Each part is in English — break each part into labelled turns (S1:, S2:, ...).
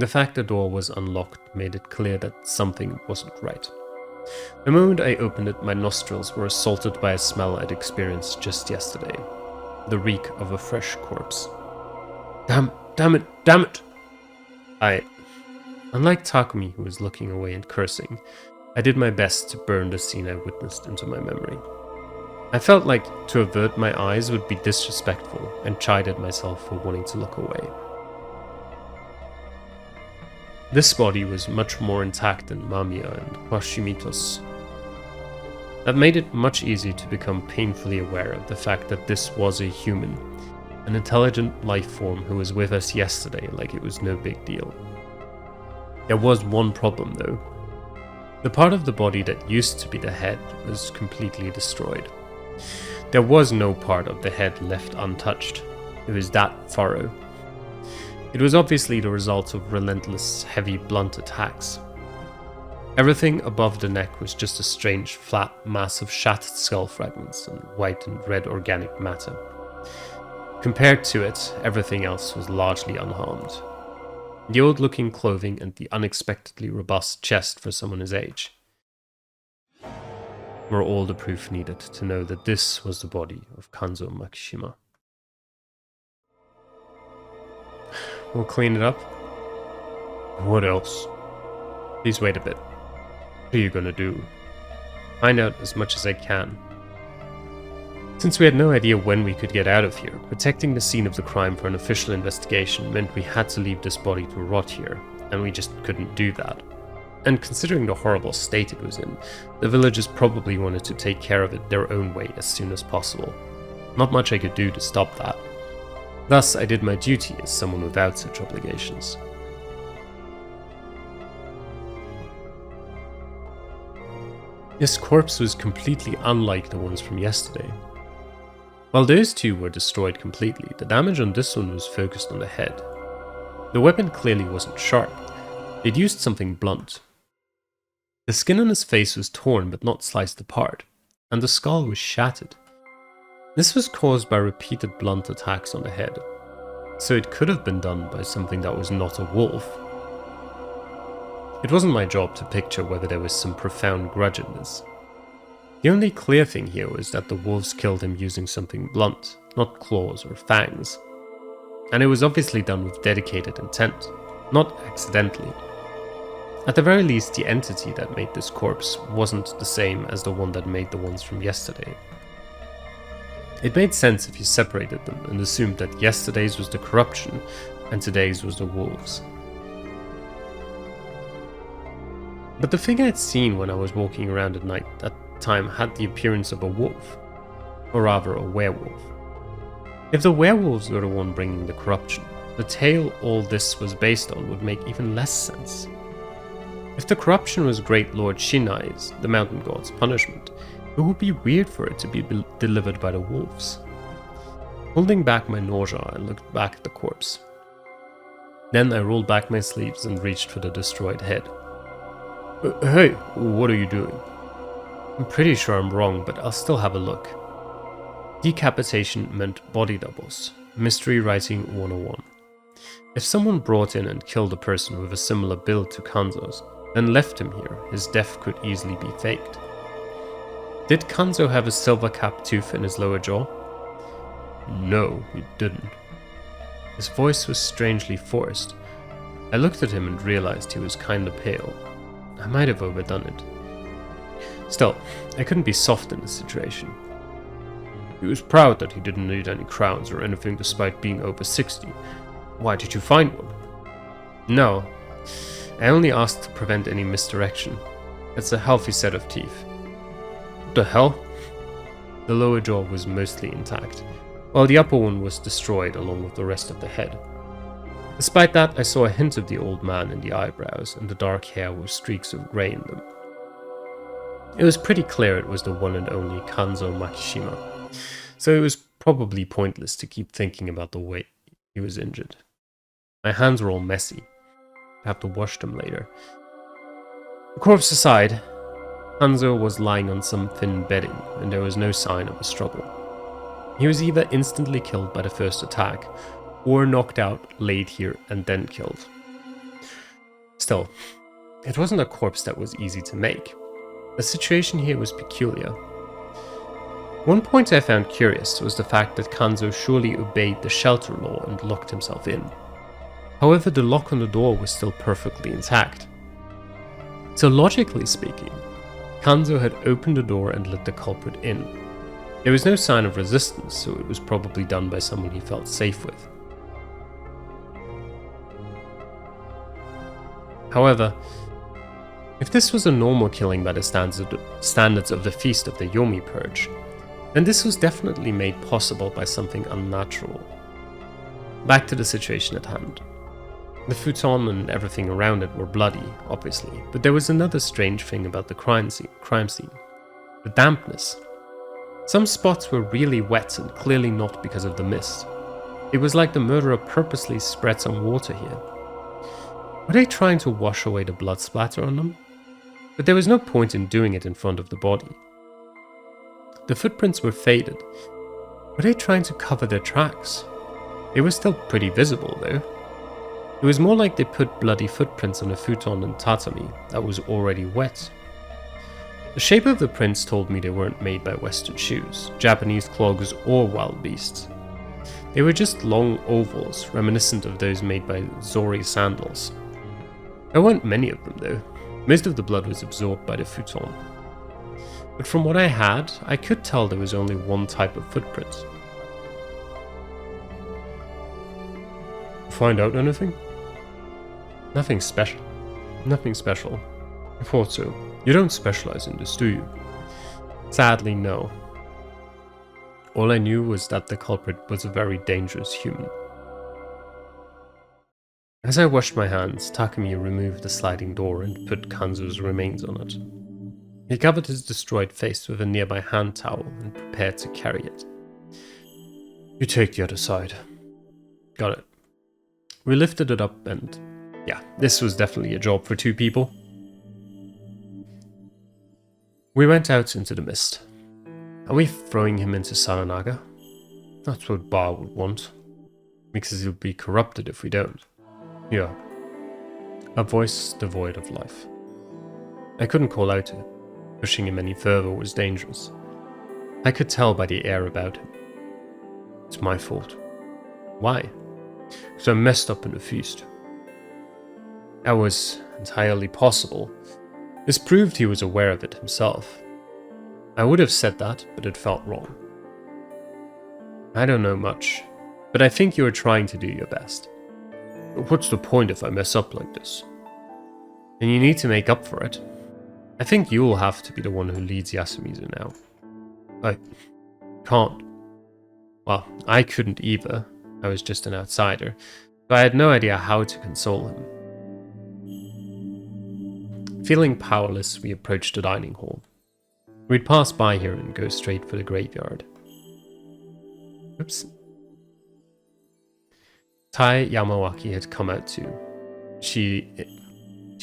S1: The fact the door was unlocked made it clear that something wasn't right. The moment I opened it, my nostrils were assaulted by a smell I'd experienced just yesterday. The reek of a fresh corpse. Damn it! Unlike Takumi, who was looking away and cursing, I did my best to burn the scene I witnessed into my memory. I felt like to avert my eyes would be disrespectful and chided myself for wanting to look away. This body was much more intact than Mamiya and Hashimito's. That made it much easier to become painfully aware of the fact that this was a human, an intelligent life form who was with us yesterday like it was no big deal. There was one problem though. The part of the body that used to be the head was completely destroyed. There was no part of the head left untouched. It was that thorough. It was obviously the result of relentless, heavy, blunt attacks. Everything above the neck was just a strange, flat mass of shattered skull fragments and white and red organic matter. Compared to it, everything else was largely unharmed. The old-looking clothing and the unexpectedly robust chest for someone his age were all the proof needed to know that this was the body of Kanzo Makishima. We'll clean it up. What else? Please wait a bit. What are you gonna do? Find out as much as I can. Since we had no idea when we could get out of here, protecting the scene of the crime for an official investigation meant we had to leave this body to rot here, and we just couldn't do that. And considering the horrible state it was in, the villagers probably wanted to take care of it their own way as soon as possible. Not much I could do to stop that. Thus, I did my duty as someone without such obligations. This corpse was completely unlike the ones from yesterday. While those two were destroyed completely, the damage on this one was focused on the head. The weapon clearly wasn't sharp. They'd used something blunt. The skin on his face was torn but not sliced apart, and the skull was shattered. This was caused by repeated blunt attacks on the head, so it could have been done by something that was not a wolf. It wasn't my job to picture whether there was some profound grudge in this. The only clear thing here was that the wolves killed him using something blunt, not claws or fangs. And it was obviously done with dedicated intent, not accidentally. At the very least, the entity that made this corpse wasn't the same as the one that made the ones from yesterday. It made sense if you separated them and assumed that yesterday's was the corruption and today's was the wolves. But the thing I'd seen when I was walking around at night that time had the appearance of a wolf, or rather a werewolf. If the werewolves were the one bringing the corruption, the tale all this was based on would make even less sense. If the corruption was Great Lord Shinai's, the mountain god's punishment, it would be weird for it to be delivered by the wolves. Holding back my nausea, I looked back at the corpse. Then I rolled back my sleeves and reached for the destroyed head. Hey, what are you doing? I'm pretty sure I'm wrong, but I'll still have a look. Decapitation meant body doubles. Mystery writing 101. If someone brought in and killed a person with a similar build to Kanzo's, then left him here, his death could easily be faked. Did Kanzo have a silver cap tooth in his lower jaw? No, he didn't. His voice was strangely forced. I looked at him and realized he was kinda pale. I might have overdone it. Still, I couldn't be soft in this situation. He was proud that he didn't need any crowns or anything despite being over 60. Why did you find one? No, I only asked to prevent any misdirection. It's a healthy set of teeth. What the hell? The lower jaw was mostly intact, while the upper one was destroyed along with the rest of the head. Despite that, I saw a hint of the old man in the eyebrows and the dark hair with streaks of grey in them. It was pretty clear it was the one and only Kanzo Makishima, so it was probably pointless to keep thinking about the way he was injured. My hands were all messy. I'd have to wash them later. The corpse aside, Kanzo was lying on some thin bedding, and there was no sign of a struggle. He was either instantly killed by the first attack, or knocked out, laid here, and then killed. Still, it wasn't a corpse that was easy to make. The situation here was peculiar. One point I found curious was the fact that Kanzo surely obeyed the shelter law and locked himself in. However, the lock on the door was still perfectly intact. So logically speaking, Kanzo had opened the door and let the culprit in. There was no sign of resistance, so it was probably done by someone he felt safe with. However, if this was a normal killing by the standards of the Feast of the Yomi Purge, then this was definitely made possible by something unnatural. Back to the situation at hand. The futon and everything around it were bloody, obviously, but there was another strange thing about the crime scene. The dampness. Some spots were really wet and clearly not because of the mist. It was like the murderer purposely spread some water here. Were they trying to wash away the blood splatter on them? But there was no point in doing it in front of the body. The footprints were faded. Were they trying to cover their tracks? They were still pretty visible though. It was more like they put bloody footprints on a futon and tatami that was already wet. The shape of the prints told me they weren't made by Western shoes, Japanese clogs, or wild beasts. They were just long ovals, reminiscent of those made by Zori sandals. There weren't many of them though. Most of the blood was absorbed by the futon. But from what I had, I could tell there was only one type of footprint. Find out anything? Nothing special. Nothing special. I thought so. You don't specialize in this, do you? Sadly, no. All I knew was that the culprit was a very dangerous human. As I washed my hands, Takumi removed the sliding door and put Kanzo's remains on it. He covered his destroyed face with a nearby hand towel and prepared to carry it. You take the other side. Got it. We lifted it up and yeah, this was definitely a job for two people. We went out into the mist. Are we throwing him into Saranaga? That's what Ba would want. Because he'll be corrupted if we don't. Yeah. A voice devoid of life. I couldn't call out to him. Pushing him any further was dangerous. I could tell by the air about him. It's my fault. Why? Because I messed up in the feast. That was entirely possible. This proved he was aware of it himself. I would have said that, but it felt wrong. I don't know much, but I think you are trying to do your best. But what's the point if I mess up like this? And you need to make up for it. I think you'll have to be the one who leads Yasumizu now. I can't. Well, I couldn't either. I was just an outsider, so I had no idea how to console him. Feeling powerless, we approached the dining hall. We'd pass by here and go straight for the graveyard. Oops. Tai Yamawaki had come out too. She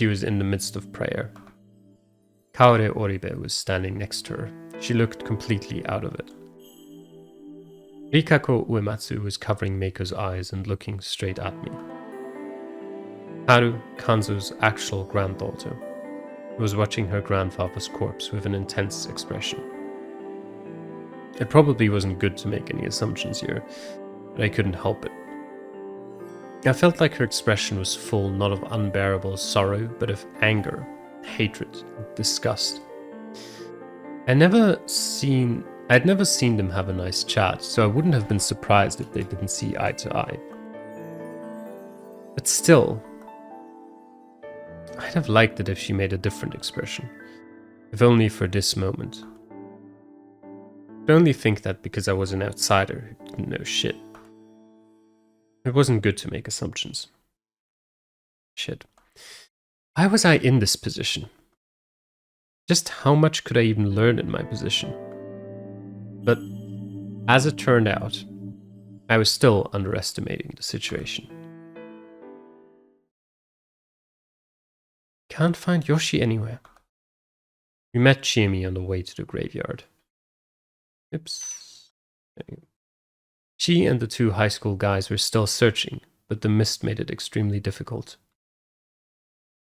S1: was in the midst of prayer. Kaore Oribe was standing next to her. She looked completely out of it. Rikako Uematsu was covering Meiko's eyes and looking straight at me. Haru, Kanzo's actual granddaughter, was watching her grandfather's corpse with an intense expression. It probably wasn't good to make any assumptions here, but I couldn't help it. I felt like her expression was full not of unbearable sorrow, but of anger, hatred, and disgust. I'd never seen them have a nice chat, so I wouldn't have been surprised if they didn't see eye to eye. But still, I'd have liked it if she made a different expression, if only for this moment. I only think that because I was an outsider who didn't know shit. It wasn't good to make assumptions. Shit. Why was I in this position? Just how much could I even learn in my position? But as it turned out, I was still underestimating the situation. Can't find Yoshi anywhere. We met Chiemi on the way to the graveyard. Oops. She and the two high school guys were still searching, but the mist made it extremely difficult.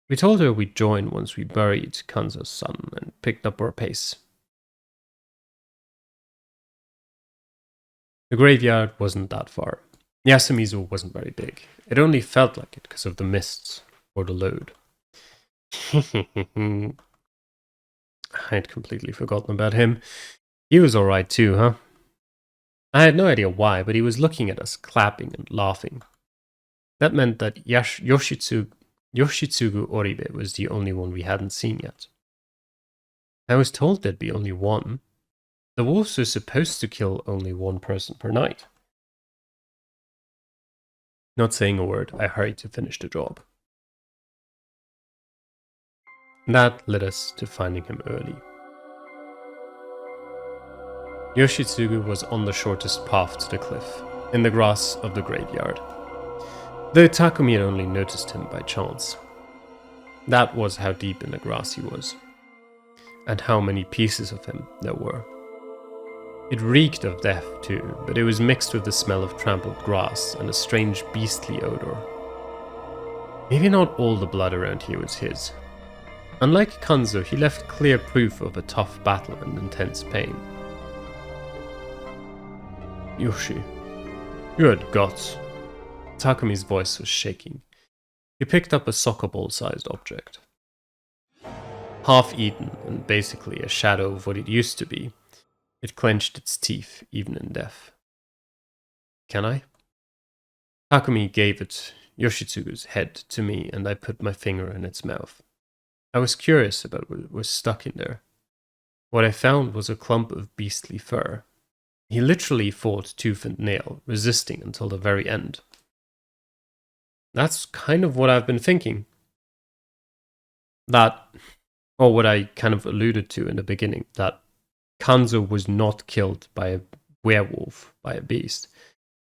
S1: We told her we'd join once we buried Kanzo's son and picked up our pace. The graveyard wasn't that far. Yasumizu wasn't very big. It only felt like it because of the mists or the load. I'd completely forgotten about him. He was alright too, huh? I had no idea why, but he was looking at us, clapping and laughing. That meant that Yoshitsugu Oribe was the only one we hadn't seen yet. I was told there'd be only one. The wolves were supposed to kill only one person per night. Not saying a word, I hurried to finish the job. That led us to finding him early. Yoshitsugu was on the shortest path to the cliff, in the grass of the graveyard, though Takumi had only noticed him by chance. That was how deep in the grass he was, and how many pieces of him there were. It reeked of death too, but it was mixed with the smell of trampled grass and a strange beastly odor. Maybe not all the blood around here was his. Unlike Kanzo, he left clear proof of a tough battle and intense pain. Yoshi, you had guts. Takumi's voice was shaking. He picked up a soccer ball-sized object. Half-eaten and basically a shadow of what it used to be, it clenched its teeth even in death. Can I? Takumi gave it, Yoshitsugu's head, to me, and I put my finger in its mouth. I was curious about what was stuck in there. What I found was a clump of beastly fur. He literally fought tooth and nail, resisting until the very end. That's kind of what I've been thinking. Or what I kind of alluded to in the beginning, that Kanzo was not killed by a werewolf, by a beast.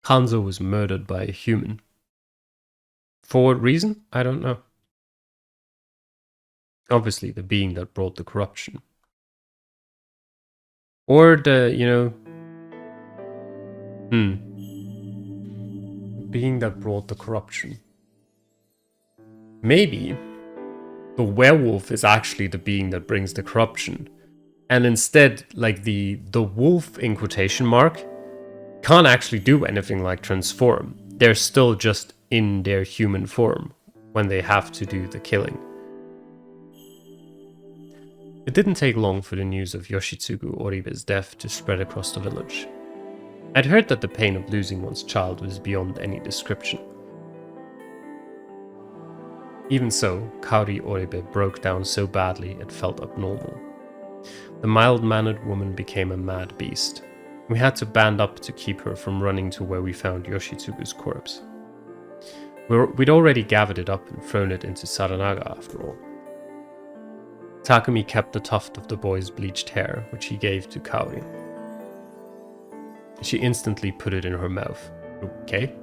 S1: Kanzo was murdered by a human. For what reason? I don't know. Obviously, the being that brought the corruption. Or the, being that brought the corruption. Maybe the werewolf is actually the being that brings the corruption. And instead, like the wolf in quotation mark, can't actually do anything like transform. They're still just in their human form when they have to do the killing. It didn't take long for the news of Yoshitsugu Oribe's death to spread across the village. I'd heard that the pain of losing one's child was beyond any description. Even so, Kaori Oribe broke down so badly it felt abnormal. The mild-mannered woman became a mad beast. We had to band up to keep her from running to where we found Yoshitsugu's corpse. We'd already gathered it up and thrown it into Saranaga after all. Takumi kept the tuft of the boy's bleached hair, which he gave to Kaori. She instantly put it in her mouth. Okay?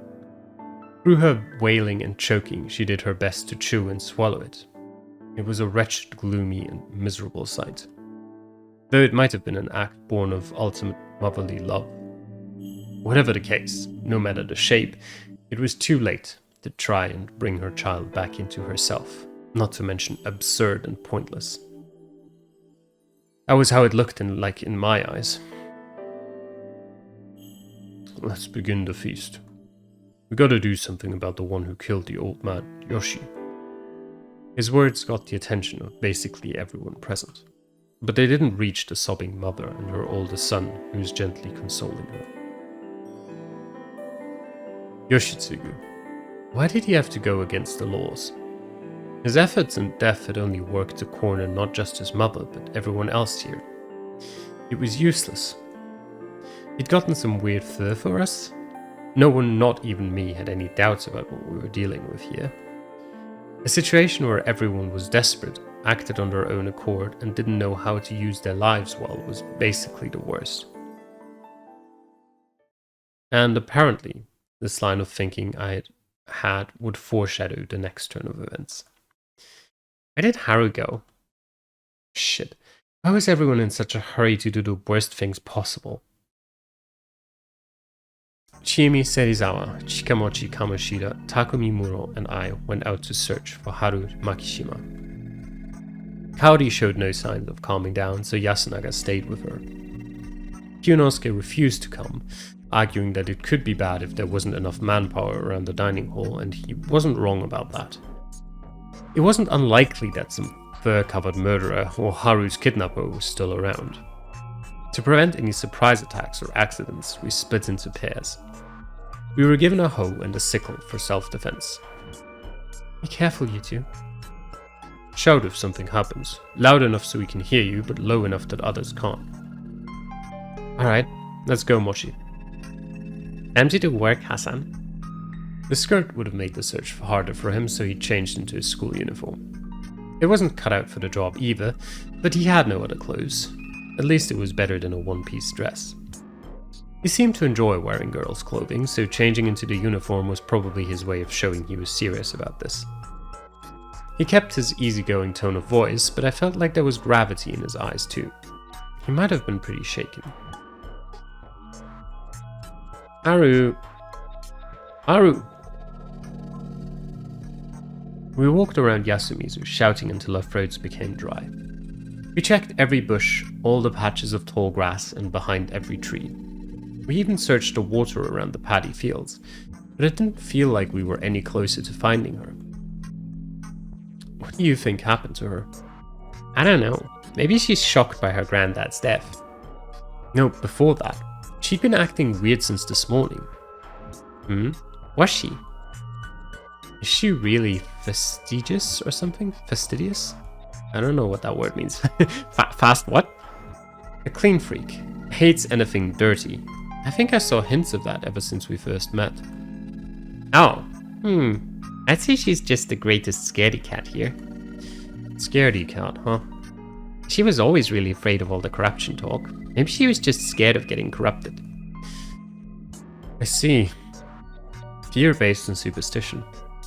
S1: Through her wailing and choking, she did her best to chew and swallow it. It was a wretched, gloomy, and miserable sight. Though it might have been an act born of ultimate motherly love. Whatever the case, no matter the shape, it was too late to try and bring her child back into herself, not to mention absurd and pointless. That was how it looked in my eyes. Let's begin the feast. We gotta do something about the one who killed the old man, Yoshi. His words got the attention of basically everyone present. But they didn't reach the sobbing mother and her oldest son, who was gently consoling her. Yoshitsugu. Why did he have to go against the laws? His efforts and death had only worked to corner not just his mother, but everyone else here. It was useless. He'd gotten some weird fur for us. No one, not even me, had any doubts about what we were dealing with here. A situation where everyone was desperate, acted on their own accord, and didn't know how to use their lives well was basically the worst. And apparently, this line of thinking I had would foreshadow the next turn of events. Where did Haru go? Shit. Why was everyone in such a hurry to do the worst things possible? Chiemi Serizawa, Chikamochi Kamoshida, Takumi Muro, and I went out to search for Haru Makishima. Kaori showed no signs of calming down, so Yasunaga stayed with her. Kyunosuke refused to come, arguing that it could be bad if there wasn't enough manpower around the dining hall, and he wasn't wrong about that. It wasn't unlikely that some fur-covered murderer or Haru's kidnapper was still around. To prevent any surprise attacks or accidents, we split into pairs. We were given a hoe and a sickle for self-defense. Be careful, you two. Shout if something happens, loud enough so we can hear you, but low enough that others can't. Alright, let's go, Mochi. Empty to work, Hassan. The skirt would have made the search harder for him, so he changed into his school uniform. It wasn't cut out for the job either, but he had no other clothes. At least it was better than a one-piece dress. He seemed to enjoy wearing girls' clothing, so changing into the uniform was probably his way of showing he was serious about this. He kept his easygoing tone of voice, but I felt like there was gravity in his eyes too. He might have been pretty shaken. Haru. We walked around Yasumizu, shouting until our throats became dry. We checked every bush, all the patches of tall grass, and behind every tree. We even searched the water around the paddy fields, but it didn't feel like we were any closer to finding her. What do you think happened to her? I don't know. Maybe she's shocked by her granddad's death. No, before that. She'd been acting weird since this morning. Was she? Is she really fastidious or something? Fastidious? I don't know what that word means. Fast what? A clean freak. Hates anything dirty. I think I saw hints of that ever since we first met. Oh. I'd say she's just the greatest scaredy cat here. Scaredy cat, huh? She was always really afraid of all the corruption talk. Maybe she was just scared of getting corrupted. I see. Fear based on superstition.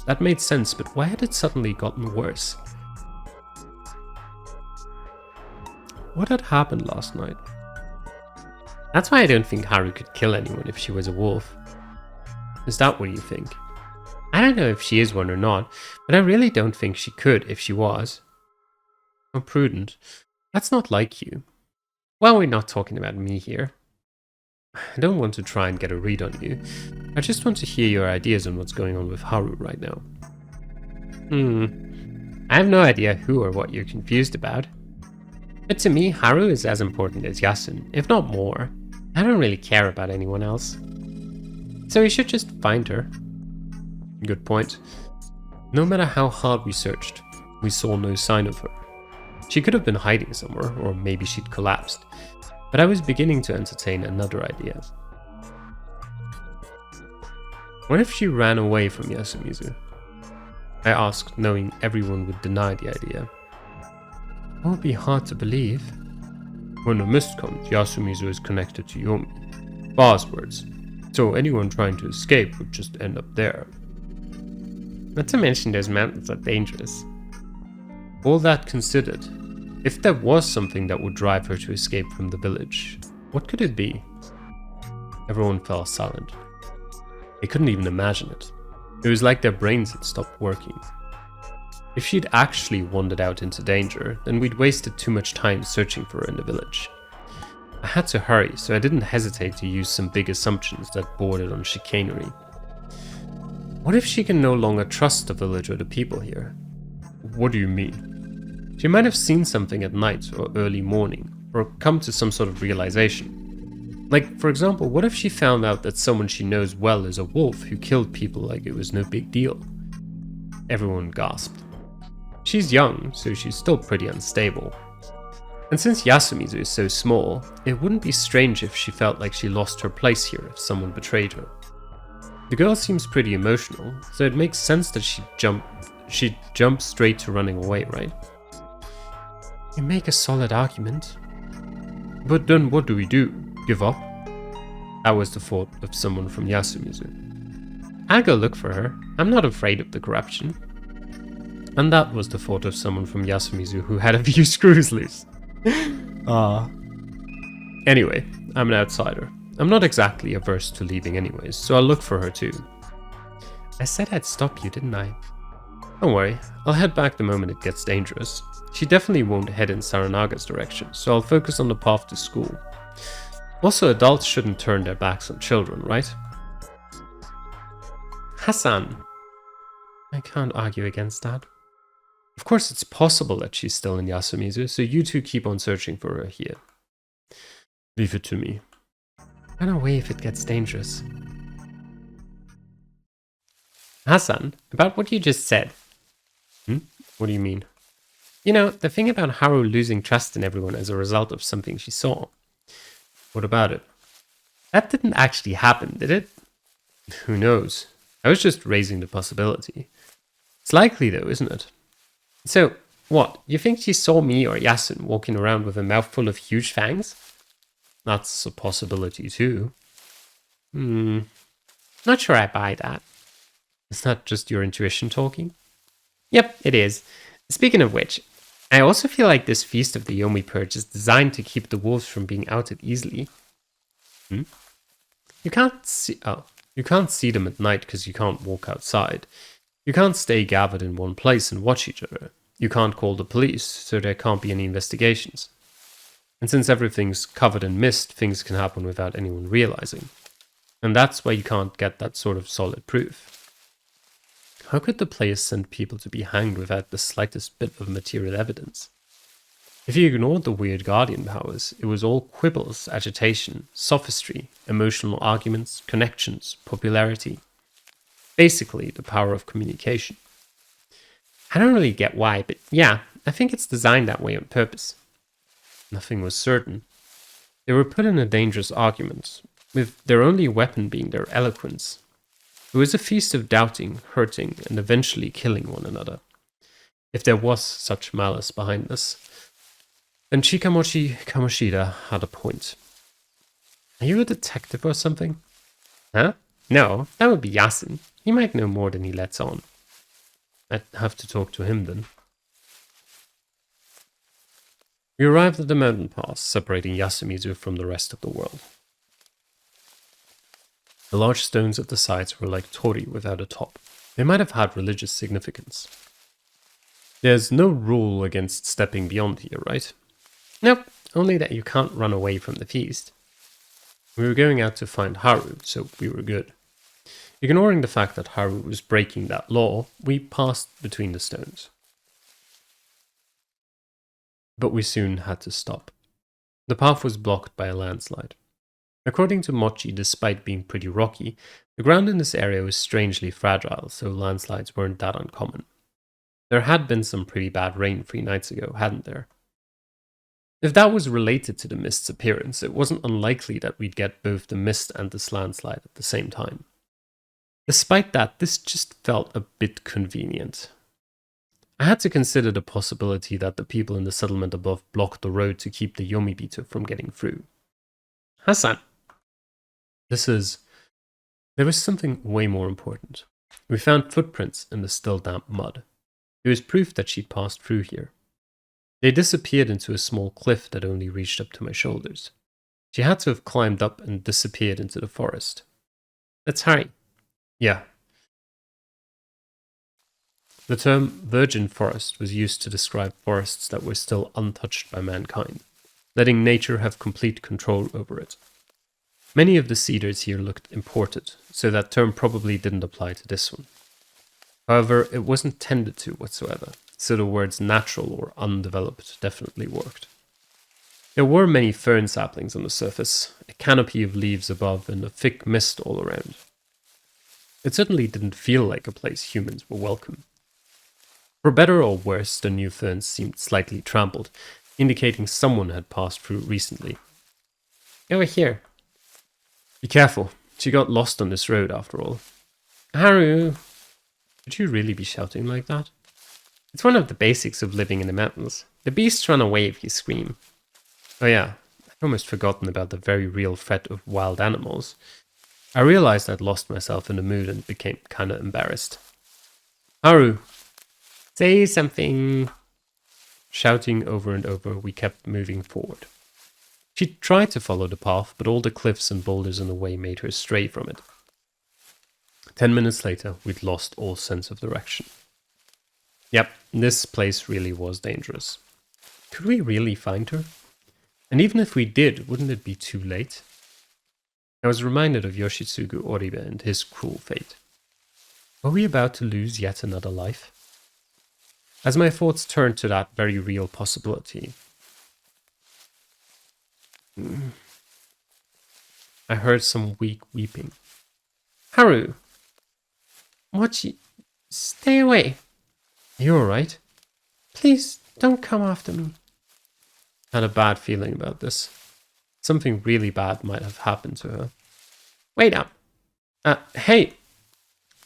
S1: That made sense, but why had it suddenly gotten worse? What had happened last night? That's why I don't think Haru could kill anyone if she was a wolf. Is that what you think? I don't know if she is one or not, but I really don't think she could if she was. How prudent. That's not like you. Well, we're not talking about me here. I don't want to try and get a read on you. I just want to hear your ideas on what's going on with Haru right now. I have no idea who or what you're confused about. But to me, Haru is as important as Yasun, if not more. I don't really care about anyone else. So we should just find her. Good point. No matter how hard we searched, we saw no sign of her. She could have been hiding somewhere, or maybe she'd collapsed. But I was beginning to entertain another idea. What if she ran away from Yasumizu? I asked, knowing everyone would deny the idea. It would be hard to believe. When the mist comes, Yasumizu is connected to Yomi. Bar's words. So anyone trying to escape would just end up there. Not to mention those mountains are dangerous. All that considered, if there was something that would drive her to escape from the village, what could it be? Everyone fell silent. They couldn't even imagine it. It was like their brains had stopped working. If she'd actually wandered out into danger, then we'd wasted too much time searching for her in the village. I had to hurry, so I didn't hesitate to use some big assumptions that bordered on chicanery. What if she can no longer trust the village or the people here? What do you mean? She might have seen something at night or early morning, or come to some sort of realization. Like, for example, what if she found out that someone she knows well is a wolf who killed people like it was no big deal? Everyone gasped. She's young, so she's still pretty unstable. And since Yasumizu is so small, it wouldn't be strange if she felt like she lost her place here if someone betrayed her. The girl seems pretty emotional, so it makes sense that she'd jump straight to running away, right? You make a solid argument. But then what do we do? Give up? That was the thought of someone from Yasumizu. I'll go look for her. I'm not afraid of the corruption. And that was the thought of someone from Yasumizu who had a few screws loose. Anyway, I'm an outsider. I'm not exactly averse to leaving anyways, so I'll look for her too. I said I'd stop you, didn't I? Don't worry, I'll head back the moment it gets dangerous. She definitely won't head in Saranaga's direction, so I'll focus on the path to school. Also, adults shouldn't turn their backs on children, right? Hassan. I can't argue against that. Of course, it's possible that she's still in Yasumizu, so you two keep on searching for her here. Leave it to me. Run away if it gets dangerous. Hassan, about what you just said. What do you mean? You know, the thing about Haru losing trust in everyone as a result of something she saw. What about it? That didn't actually happen, did it? Who knows? I was just raising the possibility. It's likely though, isn't it? So, what? You think she saw me or Yasun walking around with a mouthful of huge fangs? That's a possibility too. Not sure I buy that. Is that just your intuition talking? Yep, it is. Speaking of which, I also feel like this Feast of the Yomi Purge is designed to keep the wolves from being outed easily. You can't see them at night because you can't walk outside. You can't stay gathered in one place and watch each other. You can't call the police, so there can't be any investigations. And since everything's covered in mist, things can happen without anyone realizing. And that's why you can't get that sort of solid proof. How could the players send people to be hanged without the slightest bit of material evidence? If you ignored the weird guardian powers, it was all quibbles, agitation, sophistry, emotional arguments, connections, popularity. Basically, the power of communication. I don't really get why, but yeah, I think it's designed that way on purpose. Nothing was certain. They were put in a dangerous argument, with their only weapon being their eloquence. It was a feast of doubting, hurting, and eventually killing one another. If there was such malice behind this, then Chikamochi Kamoshida had a point. Are you a detective or something? Huh? No, that would be Yasun. He might know more than he lets on. I'd have to talk to him then. We arrived at the mountain pass, separating Yasumizu from the rest of the world. The large stones at the sides were like tori without a top. They might have had religious significance. There's no rule against stepping beyond here, right? Nope, only that you can't run away from the feast. We were going out to find Haru, so we were good. Ignoring the fact that Haru was breaking that law, we passed between the stones. But we soon had to stop. The path was blocked by a landslide. According to Mochi, despite being pretty rocky, the ground in this area was strangely fragile, so landslides weren't that uncommon. There had been some pretty bad rain 3 nights ago, hadn't there? If that was related to the mist's appearance, it wasn't unlikely that we'd get both the mist and this landslide at the same time. Despite that, this just felt a bit convenient. I had to consider the possibility that the people in the settlement above blocked the road to keep the Yomibito from getting through. Hassan! There was something way more important. We found footprints in the still damp mud. It was proof that she'd passed through here. They disappeared into a small cliff that only reached up to my shoulders. She had to have climbed up and disappeared into the forest. Let's hurry. Yeah. The term virgin forest was used to describe forests that were still untouched by mankind, letting nature have complete control over it. Many of the cedars here looked imported, so that term probably didn't apply to this one. However, it wasn't tended to whatsoever, so the words natural or undeveloped definitely worked. There were many fern saplings on the surface, a canopy of leaves above, and a thick mist all around. It certainly didn't feel like a place humans were welcome. For better or worse, the new ferns seemed slightly trampled, indicating someone had passed through recently. Over here. Be careful, she got lost on this road after all. Haru! Would you really be shouting like that? It's one of the basics of living in the mountains. The beasts run away if you scream. Oh yeah, I'd almost forgotten about the very real threat of wild animals. I realized I'd lost myself in the mood and became kinda embarrassed. Haru! Say something! Shouting over and over, we kept moving forward. She tried to follow the path, but all the cliffs and boulders in the way made her stray from it. 10 minutes later, we'd lost all sense of direction. Yep, this place really was dangerous. Could we really find her? And even if we did, wouldn't it be too late? I was reminded of Yoshitsugu Oribe and his cruel fate. Were we about to lose yet another life? As my thoughts turned to that very real possibility, I heard some weak weeping. Haru! Mochi, stay away. Are you alright? Please, don't come after me. I had a bad feeling about this. Something really bad might have happened to her. Wait up. Hey!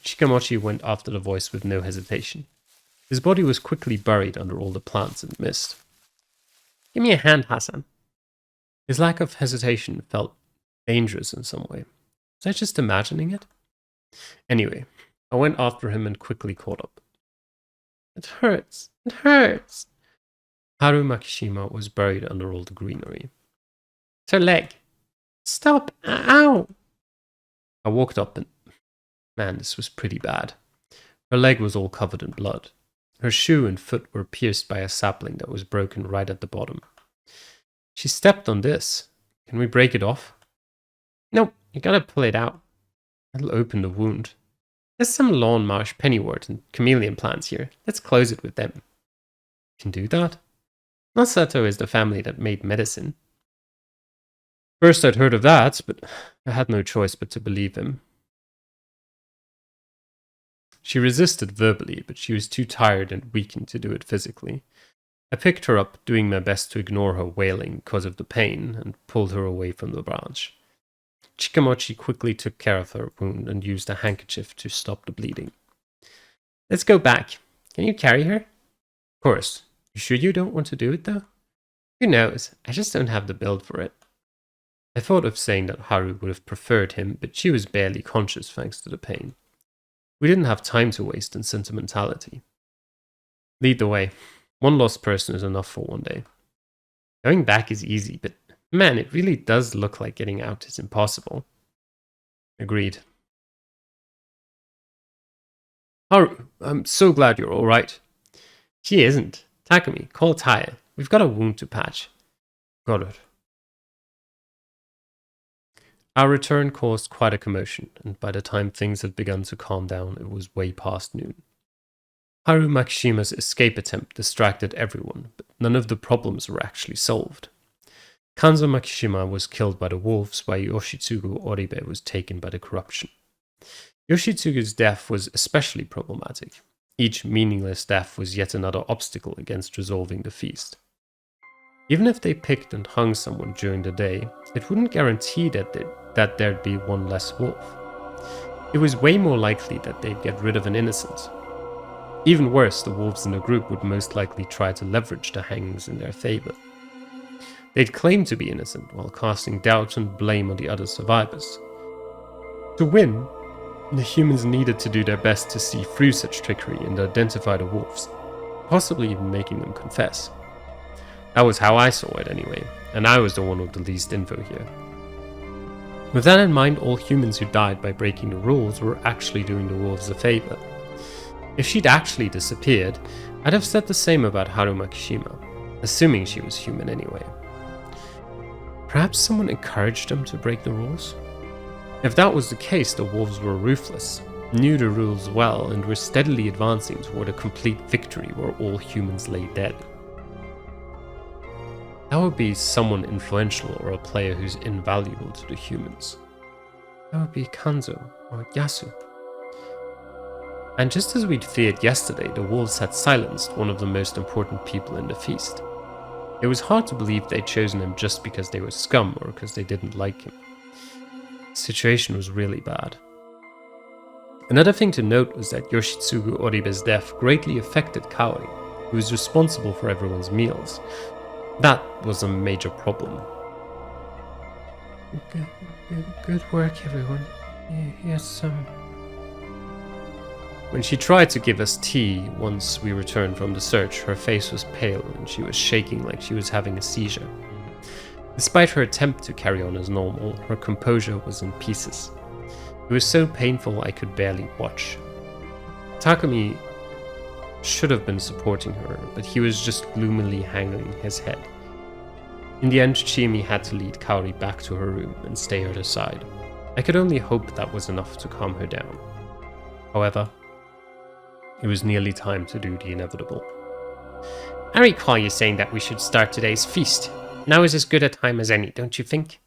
S1: Shikamochi went after the voice with no hesitation. His body was quickly buried under all the plants and mist. Give me a hand, Hassan. His lack of hesitation felt dangerous in some way. Was I just imagining it? Anyway, I went after him and quickly caught up. It hurts. It hurts. Haru Makishima was buried under all the greenery. It's her leg. Stop. Ow. I walked up and... Man, this was pretty bad. Her leg was all covered in blood. Her shoe and foot were pierced by a sapling that was broken right at the bottom. She stepped on this. Can we break it off? Nope, you gotta pull it out. That'll open the wound. There's some lawn marsh, pennywort, and chameleon plants here. Let's close it with them. Can do that? Masato is the family that made medicine. First I'd heard of that, but I had no choice but to believe him. She resisted verbally, but she was too tired and weakened to do it physically. I picked her up, doing my best to ignore her wailing because of the pain, and pulled her away from the branch. Shikamochi quickly took care of her wound and used a handkerchief to stop the bleeding. Let's go back. Can you carry her? Of course. You sure you don't want to do it, though? Who knows? I just don't have the build for it. I thought of saying that Haru would have preferred him, but she was barely conscious thanks to the pain. We didn't have time to waste in sentimentality. Lead the way. One lost person is enough for one day. Going back is easy, but man, it really does look like getting out is impossible. Agreed. Haru, I'm so glad you're alright. She isn't. Takumi, call Taya. We've got a wound to patch. Got it. Our return caused quite a commotion, and by the time things had begun to calm down, it was way past noon. Haru Makishima's escape attempt distracted everyone, but none of the problems were actually solved. Kanzo Makishima was killed by the wolves, while Yoshitsugu Oribe was taken by the corruption. Yoshitsugu's death was especially problematic. Each meaningless death was yet another obstacle against resolving the feast. Even if they picked and hung someone during the day, it wouldn't guarantee that there'd be one less wolf. It was way more likely that they'd get rid of an innocent. Even worse, the wolves in the group would most likely try to leverage the hangings in their favor. They'd claim to be innocent while casting doubt and blame on the other survivors. To win, the humans needed to do their best to see through such trickery and identify the wolves, possibly even making them confess. That was how I saw it anyway, and I was the one with the least info here. With that in mind, all humans who died by breaking the rules were actually doing the wolves a favor. If she'd actually disappeared, I'd have said the same about Haru Makishima, assuming she was human anyway. Perhaps someone encouraged them to break the rules? If that was the case, the wolves were ruthless, knew the rules well, and were steadily advancing toward a complete victory where all humans lay dead. That would be someone influential or a player who's invaluable to the humans. That would be Kanzo or Yasu. And just as we'd feared yesterday, the wolves had silenced one of the most important people in the feast. It was hard to believe they'd chosen him just because they were scum or because they didn't like him. The situation was really bad. Another thing to note was that Yoshitsugu Oribe's death greatly affected Kaori, who was responsible for everyone's meals. That was a major problem. Good work, everyone. Yes, When she tried to give us tea once we returned from the search, her face was pale and she was shaking like she was having a seizure. Despite her attempt to carry on as normal, her composure was in pieces. It was so painful I could barely watch. Takumi should have been supporting her, but he was just gloomily hanging his head. In the end, Chiemi had to lead Kaori back to her room and stay at her side. I could only hope that was enough to calm her down. However, it was nearly time to do the inevitable. I recall you saying that we should start today's feast. Now is as good a time as any, don't you think?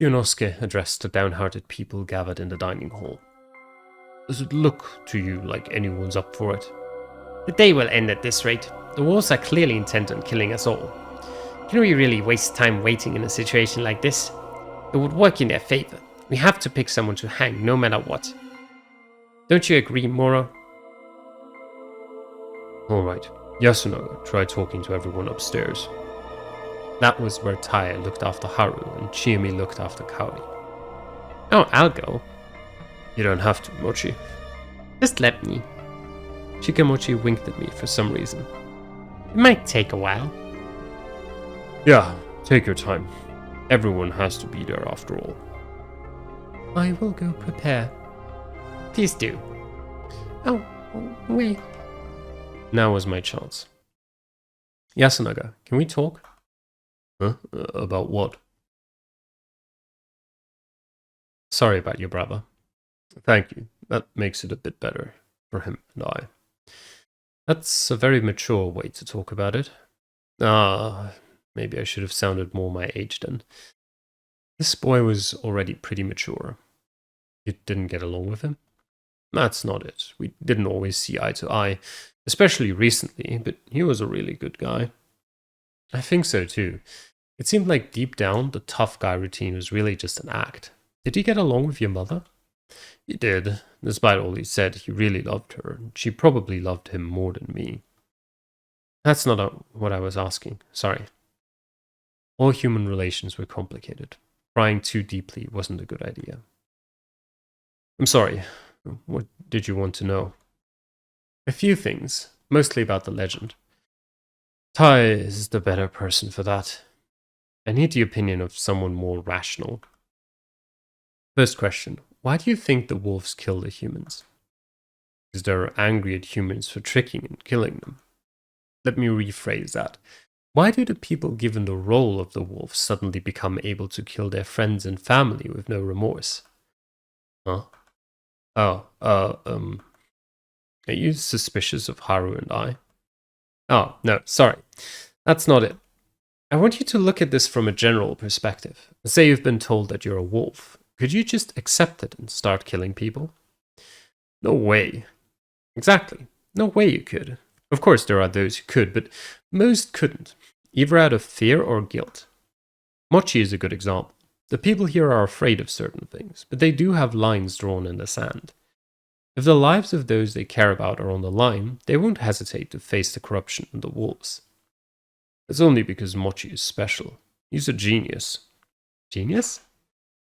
S1: Yonosuke addressed the downhearted people gathered in the dining hall. Does it look to you like anyone's up for it? The day will end at this rate. The wolves are clearly intent on killing us all. Can we really waste time waiting in a situation like this? It would work in their favor. We have to pick someone to hang no matter what. Don't you agree, Moro? Alright, Yasunaga tried talking to everyone upstairs. That was where Taya looked after Haru and Chiemi looked after Kaori. Oh, I'll go. You don't have to, Mochi. Just let me. Shikamochi winked at me for some reason. It might take a while. Yeah, take your time. Everyone has to be there after all. I will go prepare. Please do. Oh, wait. Now was my chance. Yasunaga, can we talk? Huh? About what? Sorry about your brother. Thank you. That makes it a bit better for him and I. That's a very mature way to talk about it. Maybe I should have sounded more my age then. This boy was already pretty mature. You didn't get along with him? That's not it. We didn't always see eye to eye, especially recently, but he was a really good guy. I think so too. It seemed like deep down, the tough guy routine was really just an act. Did he get along with your mother? He did. Despite all he said, he really loved her, and she probably loved him more than me. That's not what I was asking. Sorry. All human relations were complicated. Prying too deeply wasn't a good idea. I'm sorry. What did you want to know? A few things, mostly about the legend. Tai is the better person for that. I need the opinion of someone more rational. First question, why do you think the wolves kill the humans? Because they're angry at humans for tricking and killing them. Let me rephrase that. Why do the people given the role of the wolves suddenly become able to kill their friends and family with no remorse? Huh? Are you suspicious of Haru and I? Oh, no, sorry. That's not it. I want you to look at this from a general perspective. Say you've been told that you're a wolf. Could you just accept it and start killing people? No way. Exactly. No way you could. Of course there are those who could, but most couldn't, either out of fear or guilt. Mochi is a good example. The people here are afraid of certain things, but they do have lines drawn in the sand. If the lives of those they care about are on the line, they won't hesitate to face the corruption and the wolves. It's only because Mochi is special. He's a genius. Genius?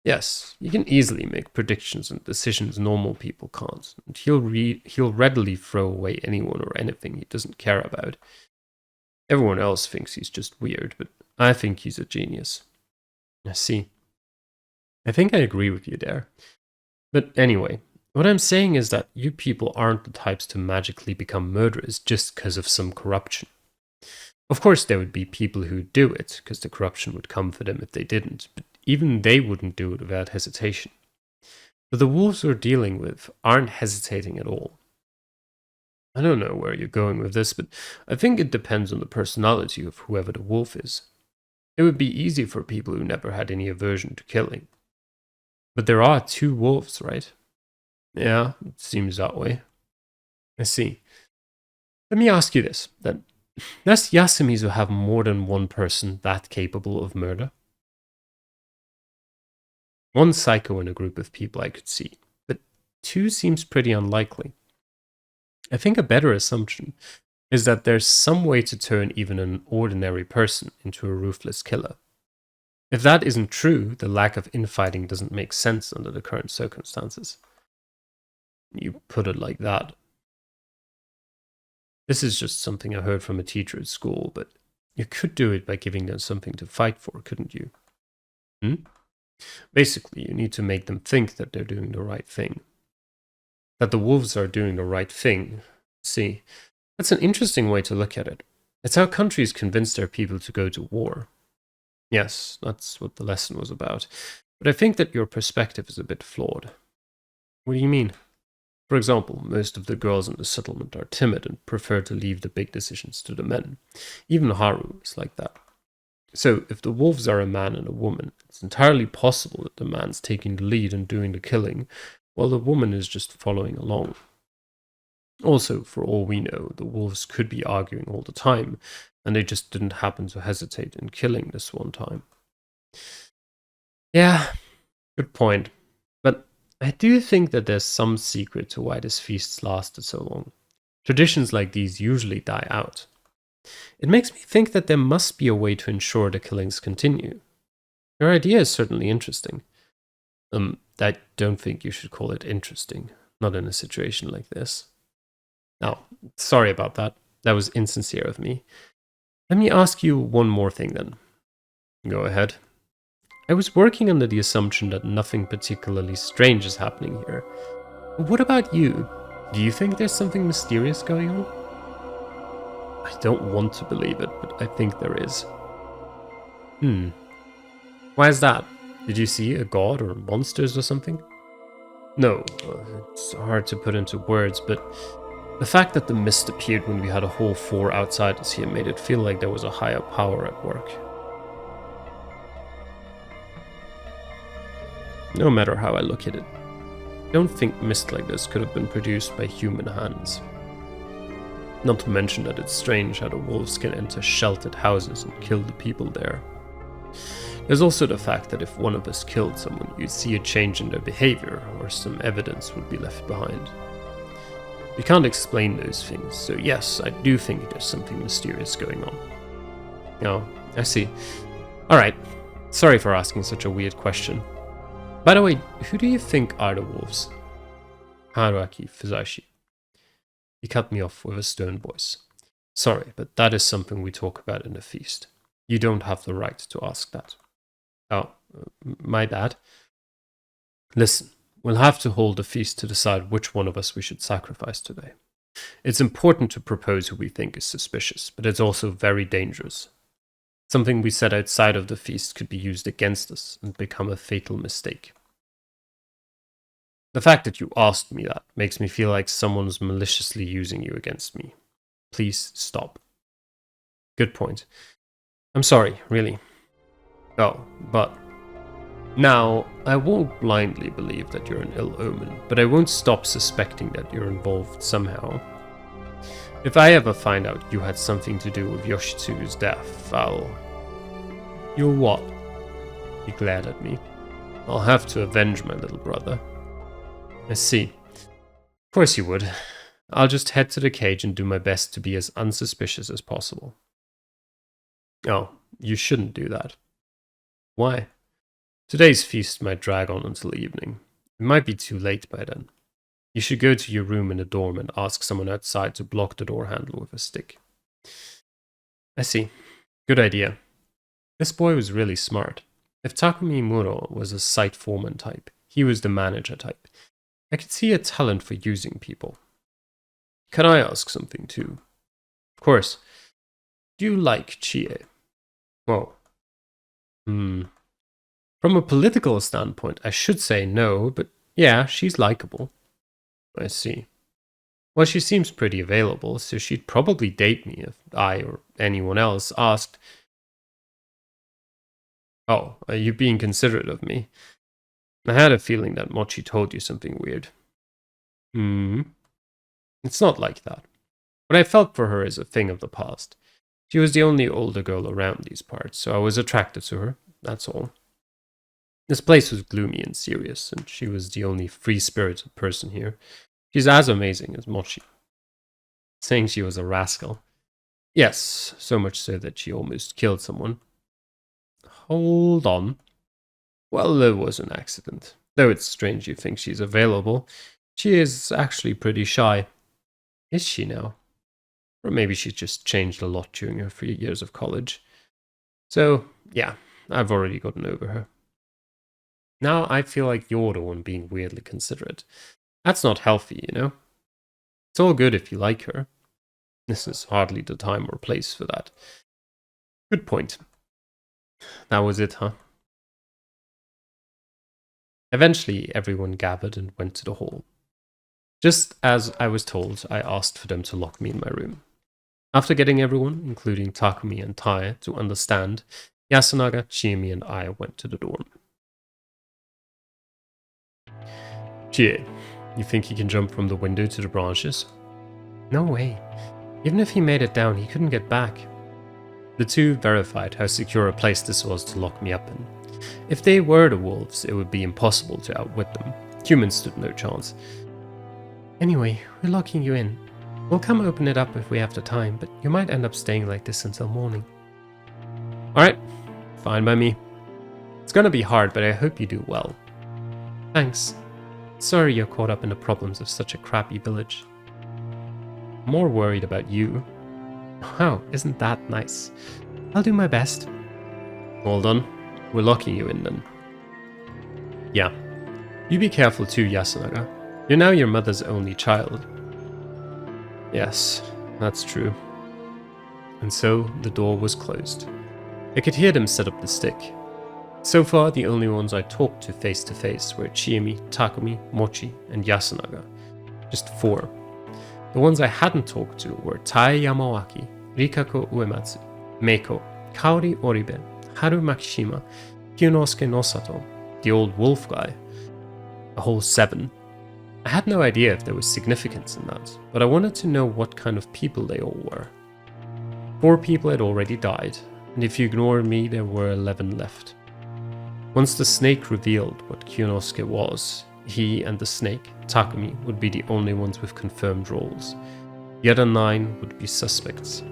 S1: Yes, he can easily make predictions and decisions normal people can't, and he'll readily throw away anyone or anything he doesn't care about. Everyone else thinks he's just weird, but I think he's a genius. I see. I think I agree with you there. But anyway, what I'm saying is that you people aren't the types to magically become murderers just because of some corruption. Of course there would be people who'd do it, because the corruption would come for them if they didn't, but even they wouldn't do it without hesitation. But the wolves we're dealing with aren't hesitating at all. I don't know where you're going with this, but I think it depends on the personality of whoever the wolf is. It would be easy for people who never had any aversion to killing. But there are two wolves, right? Yeah, it seems that way. I see. Let me ask you this, then. Does Yasumizu have more than one person that capable of murder? One psycho in a group of people I could see, but two seems pretty unlikely. I think a better assumption is that there's some way to turn even an ordinary person into a ruthless killer. If that isn't true, the lack of infighting doesn't make sense under the current circumstances. You put it like that. This is just something I heard from a teacher at school, but You could do it by giving them something to fight for, couldn't you? Hmm? Basically, you need to make them think that they're doing the right thing. That the wolves are doing the right thing. See, that's an interesting way to look at it. It's how countries convince their people to go to war. Yes, that's what the lesson was about. But I think that your perspective is a bit flawed. What do you mean? For example, most of the girls in the settlement are timid and prefer to leave the big decisions to the men. Even Haru is like that. So, if the wolves are a man and a woman, it's entirely possible that the man's taking the lead and doing the killing, while the woman is just following along. Also, for all we know, the wolves could be arguing all the time, and they just didn't happen to hesitate in killing this one time. Yeah, good point. But I do think that there's some secret to why this feast lasted so long. Traditions like these usually die out. It makes me think that there must be a way to ensure the killings continue. Your idea is certainly interesting. I don't think you should call it interesting, not in a situation like this. Now, sorry about that. That was insincere of me. Let me ask you one more thing then. Go ahead. I was working under the assumption that nothing particularly strange is happening here. What about you? Do you think there's something mysterious going on? I don't want to believe it, but I think there is. Why is that? Did you see a god or monsters or something? No, it's hard to put into words, but the fact that the mist appeared when we had a whole 4 outsiders here made it feel like there was a higher power at work. No matter how I look at it, I don't think mist like this could have been produced by human hands. Not to mention that it's strange how the wolves can enter sheltered houses and kill the people there. There's also the fact that if one of us killed someone, you'd see a change in their behavior, or some evidence would be left behind. We can't explain those things, so yes, I do think there's something mysterious going on. Oh, I see. Alright, sorry for asking such a weird question. By the way, who do you think are the wolves? Haruaki Fuzashi. He cut me off with a stern voice. Sorry, but that is something we talk about in the feast. You don't have the right to ask that. Oh, my bad. Listen, we'll have to hold a feast to decide which one of us we should sacrifice today. It's important to propose who we think is suspicious, but it's also very dangerous. Something we said outside of the feast could be used against us and become a fatal mistake. The fact that you asked me that makes me feel like someone's maliciously using you against me. Please stop. Good point. I'm sorry, really. Oh, but now, I won't blindly believe that you're an ill omen, but I won't stop suspecting that you're involved somehow. If I ever find out you had something to do with Yoshitsugu's death, I'll... You're what? He glared at me. I'll have to avenge my little brother. I see. Of course you would. I'll just head to the cage and do my best to be as unsuspicious as possible. Oh, you shouldn't do that. Why? Today's feast might drag on until evening. It might be too late by then. You should go to your room in the dorm and ask someone outside to block the door handle with a stick. I see. Good idea. This boy was really smart. If Takumi Muro was a site foreman type, he was the manager type. I could see a talent for using people. Can I ask something too? Of course. Do you like Chie? Well, From a political standpoint, I should say no, but yeah, she's likable. I see. Well, she seems pretty available, so she'd probably date me if I or anyone else asked. Oh, are you being considerate of me? I had a feeling that Mochi told you something weird. It's not like that. What I felt for her is a thing of the past. She was the only older girl around these parts, so I was attracted to her, that's all. This place was gloomy and serious, and she was the only free-spirited person here. She's as amazing as Mochi. Saying she was a rascal. Yes, so much so that she almost killed someone. Hold on. Well, it was an accident. Though it's strange you think she's available. She is actually pretty shy. Is she now? Or maybe she just changed a lot during her 3 years of college. So, yeah, I've already gotten over her. Now I feel like you're the one being weirdly considerate. That's not healthy, you know? It's all good if you like her. This is hardly the time or place for that. Good point. That was it, huh? Eventually, everyone gathered and went to the hall. Just as I was told, I asked for them to lock me in my room. After getting everyone, including Takumi and Tai, to understand, Yasunaga, Chiemi, and I went to the dorm. Chie, you think he can jump from the window to the branches? No way. Even if he made it down, he couldn't get back. The two verified how secure a place this was to lock me up in. If they were the wolves, it would be impossible to outwit them. Humans stood no chance. Anyway, we're locking you in. We'll come open it up if we have the time, but you might end up staying like this until morning. Alright, fine by me. It's gonna be hard, but I hope you do well. Thanks. Sorry you're caught up in the problems of such a crappy village. I'm more worried about you. Wow, isn't that nice? I'll do my best. All done. We're locking you in then. Yeah. You be careful too, Yasunaga. You're now your mother's only child. Yes, that's true. And so the door was closed. I could hear them set up the stick. So far, the only ones I talked to face were Chiemi, Takumi, Mochi, and Yasunaga. Just 4. The ones I hadn't talked to were Tai Yamawaki, Rikako Uematsu, Meiko, Kaori Oribe, Haru Makishima, Kyunosuke Nosato, the old wolf guy. A whole 7. I had no idea if there was significance in that, but I wanted to know what kind of people they all were. 4 people had already died, and if you ignored me, there were 11 left. Once the snake revealed what Kyunosuke was, he and the snake, Takumi, would be the only ones with confirmed roles. The other 9 would be suspects.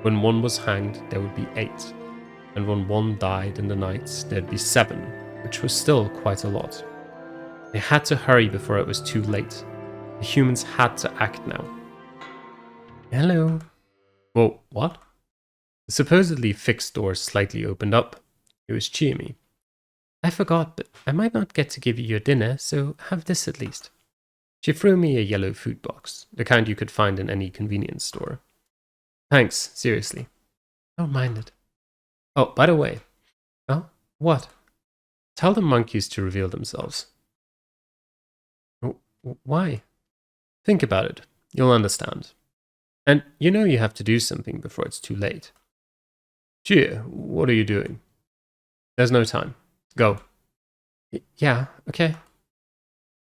S1: When one was hanged, there would be 8, and when one died in the night, there'd be 7, which was still quite a lot. They had to hurry before it was too late. The humans had to act now. Hello. Whoa, what? The supposedly fixed door slightly opened up. It was Chiemi. I forgot, but I might not get to give you your dinner, so have this at least. She threw me a yellow food box, the kind you could find in any convenience store. Thanks, seriously. Don't mind it. Oh, by the way. Oh, what? Tell the monkeys to reveal themselves. Why? Think about it. You'll understand. And you know you have to do something before it's too late. Gia, what are you doing? There's no time. Go. Yeah, okay.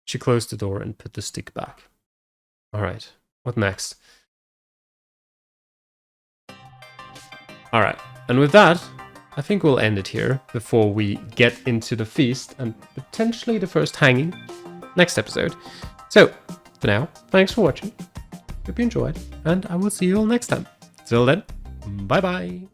S1: She closed the door and put the stick back. Alright, what next? Alright, and with that, I think we'll end it here before we get into the feast and potentially the first hanging next episode. So, for now, thanks for watching. Hope you enjoyed, and I will see you all next time. Till then, bye bye.